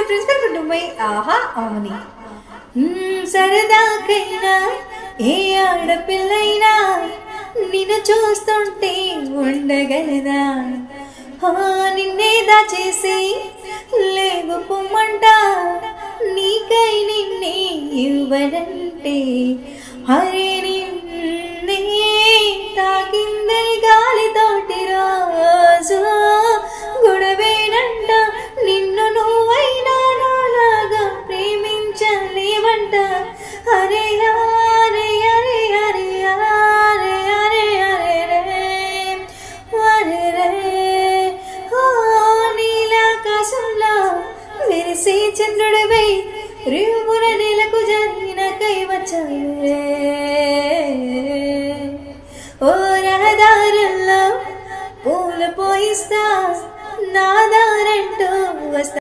friends my ఆహా అవుని సరదాకైనా ఏ ఆడపిల్లైనా నిన్ను చూస్తుంటే ఉండగలదా నిన్నే దాచేసి లేవు పొమ్మంట నీకై నిన్నే ఇవ్వనంటే హరే నిన్నే తాకిందని గాలితోటి రోజు గొడవేనంట నిన్ను నువ్వైనా నాలాగా ప్రేమించలేవంట హరే హరే హరే హరే హరే హరే హరే హరే రే నీలాకాశంలో మెరిసే చంద్రుడివై రేవున నెలకు జరిగిన కైవచ్చే ఓ రహదారుల్లో పూలు పోయిస్తా నా దారంటూ వస్తా